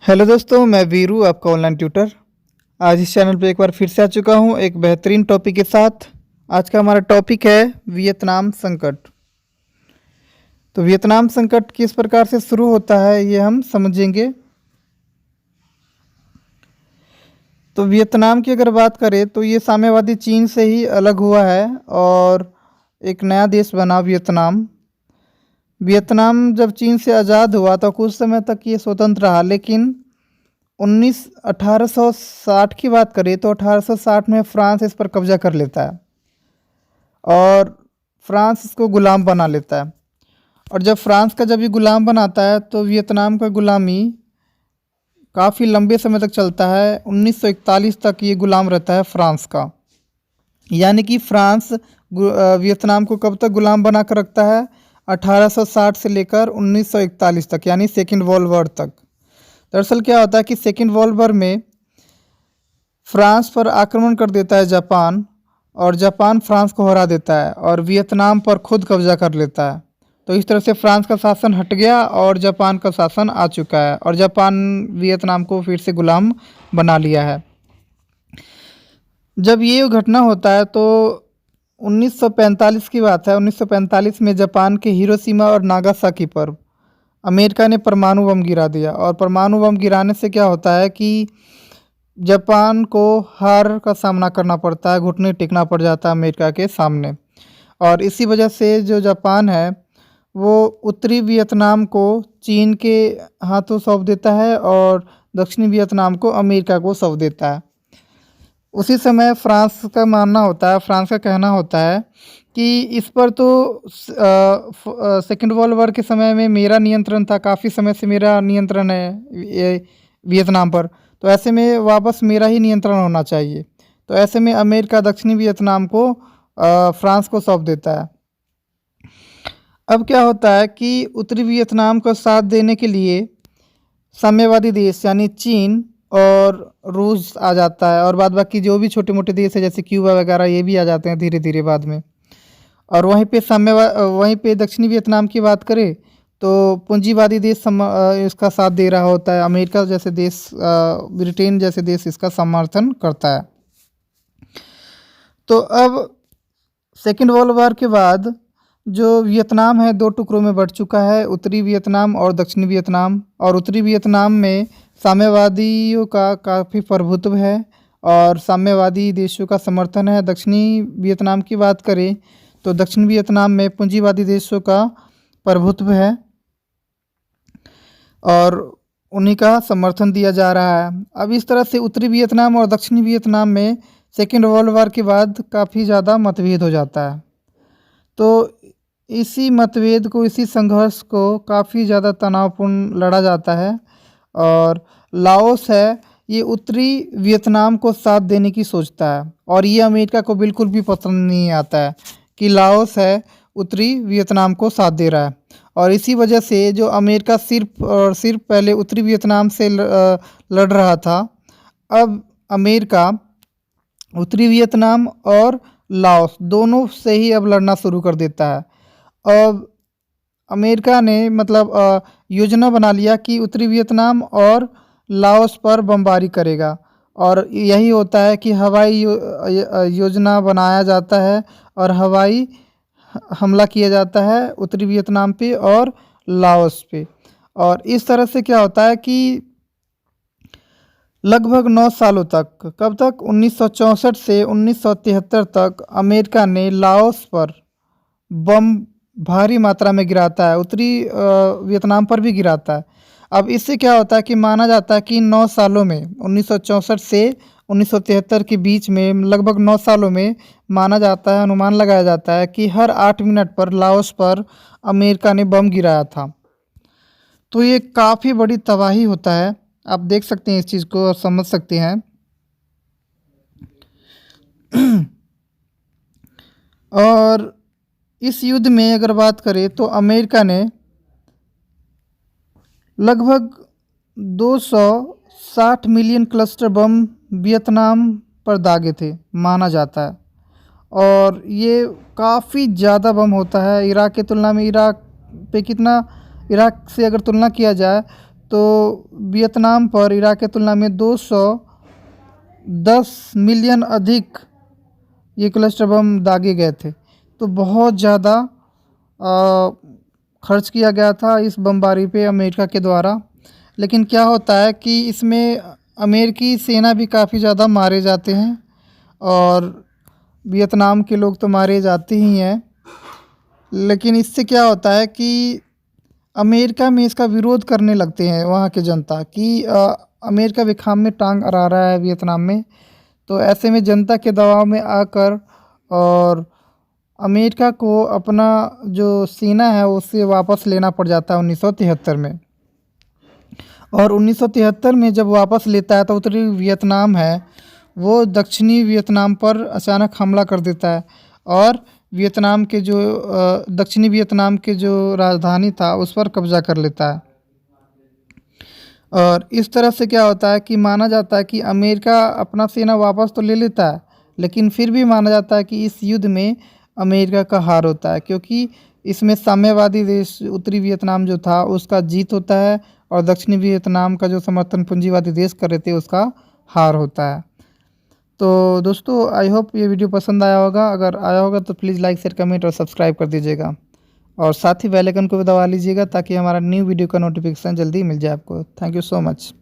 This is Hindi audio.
हेलो दोस्तों, मैं वीरू आपका ऑनलाइन ट्यूटर। आज इस चैनल पे एक बार फिर से आ चुका हूँ एक बेहतरीन टॉपिक के साथ। आज का हमारा टॉपिक है वियतनाम संकट। तो वियतनाम संकट किस प्रकार से शुरू होता है ये हम समझेंगे। तो वियतनाम की अगर बात करें तो ये साम्यवादी चीन से ही अलग हुआ है और एक नया देश बना वियतनाम। वियतनाम जब चीन से आज़ाद हुआ तो कुछ समय तक ये स्वतंत्र रहा, लेकिन 1860 की बात करें तो 1860 में फ्रांस इस पर कब्जा कर लेता है और फ्रांस इसको गुलाम बना लेता है। और जब ये गुलाम बनाता है तो वियतनाम का गुलामी काफ़ी लंबे समय तक चलता है। 1941 तक ये गुलाम रहता है फ्रांस का। यानी कि फ्रांस वियतनाम को कब तक गुलाम बना कर रखता है? 1860 से लेकर 1941 तक, यानी सेकेंड वर्ल्ड वॉर तक। दरअसल क्या होता है कि सेकेंड वर्ल्ड वॉर में फ्रांस पर आक्रमण कर देता है जापान, और जापान फ्रांस को हरा देता है और वियतनाम पर खुद कब्जा कर लेता है। तो इस तरह से फ्रांस का शासन हट गया और जापान का शासन आ चुका है और जापान वियतनाम को फिर से गुलाम बना लिया है। जब ये घटना होता है तो 1945 की बात है। 1945 में जापान के हिरोशिमा और नागासाकी पर अमेरिका ने परमाणु बम गिरा दिया, और परमाणु बम गिराने से क्या होता है कि जापान को हार का सामना करना पड़ता है, घुटने टेकना पड़ जाता है अमेरिका के सामने। और इसी वजह से जो जापान है वो उत्तरी वियतनाम को चीन के हाथों सौंप देता है और दक्षिणी वियतनाम को अमेरिका को सौंप देता है। उसी समय फ्रांस का मानना होता है, फ्रांस का कहना होता है कि इस पर तो सेकेंड वर्ल्ड वॉर के समय में मेरा नियंत्रण था, काफ़ी समय से मेरा नियंत्रण है ये वियतनाम पर, तो ऐसे में वापस मेरा ही नियंत्रण होना चाहिए। तो ऐसे में अमेरिका दक्षिणी वियतनाम को फ्रांस को सौंप देता है। अब क्या होता है कि उत्तरी वियतनाम को साथ देने के लिए साम्यवादी देश यानी चीन और रूस आ जाता है, और बाद बाकी जो भी छोटे मोटे देश है जैसे क्यूबा वगैरह ये भी आ जाते हैं धीरे धीरे बाद में। और वहीं पे दक्षिणी वियतनाम की बात करें तो पूंजीवादी देश इसका साथ दे रहा होता है। अमेरिका जैसे देश, ब्रिटेन जैसे देश इसका समर्थन करता है। तो अब सेकेंड वर्ल्ड वॉर के बाद जो वियतनाम है दो टुकड़ों में बंट चुका है, उत्तरी वियतनाम और दक्षिणी वियतनाम। और उत्तरी वियतनाम में साम्यवादियों का काफ़ी प्रभुत्व है और साम्यवादी देशों का समर्थन है। दक्षिणी वियतनाम की बात करें तो दक्षिण वियतनाम में पूंजीवादी देशों का प्रभुत्व है और उन्हीं का समर्थन दिया जा रहा है। अब इस तरह से उत्तरी वियतनाम और दक्षिणी वियतनाम में सेकेंड वर्ल्ड वॉर के बाद काफ़ी ज़्यादा मतभेद हो जाता है। तो इसी मतभेद को, इसी संघर्ष को काफ़ी ज़्यादा तनावपूर्ण लड़ा जाता है। और लाओस है ये उत्तरी वियतनाम को साथ देने की सोचता है, और ये अमेरिका को बिल्कुल भी पसंद नहीं आता है कि लाओस है उत्तरी वियतनाम को साथ दे रहा है। और इसी वजह से जो अमेरिका सिर्फ और सिर्फ पहले उत्तरी वियतनाम से लड़ रहा था, अब अमेरिका उत्तरी वियतनाम और लाओस दोनों से ही अब लड़ना शुरू कर देता है। अब अमेरिका ने योजना बना लिया कि उत्तरी वियतनाम और लाओस पर बमबारी करेगा, और यही होता है कि हवाई योजना बनाया जाता है और हवाई हमला किया जाता है उत्तरी वियतनाम पे और लाओस पे। और इस तरह से क्या होता है कि लगभग 9 सालों तक, कब तक? 1964 से 1973 तक अमेरिका ने लाओस पर बम भारी मात्रा में गिराता है, उत्तरी वियतनाम पर भी गिराता है। अब इससे क्या होता है कि माना जाता है कि 9 सालों में 1964 से 1973 के बीच में लगभग 9 सालों में माना जाता है, अनुमान लगाया जाता है कि हर 8 मिनट पर लाओस पर अमेरिका ने बम गिराया था। तो ये काफ़ी बड़ी तबाही होता है, आप देख सकते हैं इस चीज़ को और समझ सकते हैं। और इस युद्ध में अगर बात करें तो अमेरिका ने लगभग 260 मिलियन क्लस्टर बम वियतनाम पर दागे थे, माना जाता है। और ये काफ़ी ज़्यादा बम होता है इराक की तुलना में। इराक से अगर तुलना किया जाए तो वियतनाम पर इराक की तुलना में 210 मिलियन अधिक ये क्लस्टर बम दागे गए थे। तो बहुत ज़्यादा खर्च किया गया था इस बमबारी पे अमेरिका के द्वारा। लेकिन क्या होता है कि इसमें अमेरिकी सेना भी काफ़ी ज़्यादा मारे जाते हैं और वियतनाम के लोग तो मारे जाते ही हैं। लेकिन इससे क्या होता है कि अमेरिका में इसका विरोध करने लगते हैं वहाँ की जनता कि अमेरिका भी खाम में टांग अड़ा रहा है वियतनाम में। तो ऐसे में जनता के दबाव में आकर और अमेरिका को अपना जो सेना है उससे वापस लेना पड़ जाता है 1973 में। और 1973 में जब वापस लेता है तो उत्तरी वियतनाम है वो दक्षिणी वियतनाम पर अचानक हमला कर देता है और वियतनाम के जो दक्षिणी वियतनाम के जो राजधानी था उस पर कब्जा कर लेता है। और इस तरह से क्या होता है कि माना जाता है कि अमेरिका अपना सेना वापस तो ले लेता है, लेकिन फिर भी माना जाता है कि इस युद्ध में अमेरिका का हार होता है, क्योंकि इसमें साम्यवादी देश उत्तरी वियतनाम जो था उसका जीत होता है और दक्षिणी वियतनाम का जो समर्थन पूंजीवादी देश कर रहे थे उसका हार होता है। तो दोस्तों आई होप ये वीडियो पसंद आया होगा। अगर आया होगा तो प्लीज़ लाइक शेयर कमेंट और सब्सक्राइब कर दीजिएगा और साथ ही बेल आइकन को भी दबा लीजिएगा ताकि हमारा न्यू वीडियो का नोटिफिकेशन जल्दी मिल जाए आपको। Thank you so much.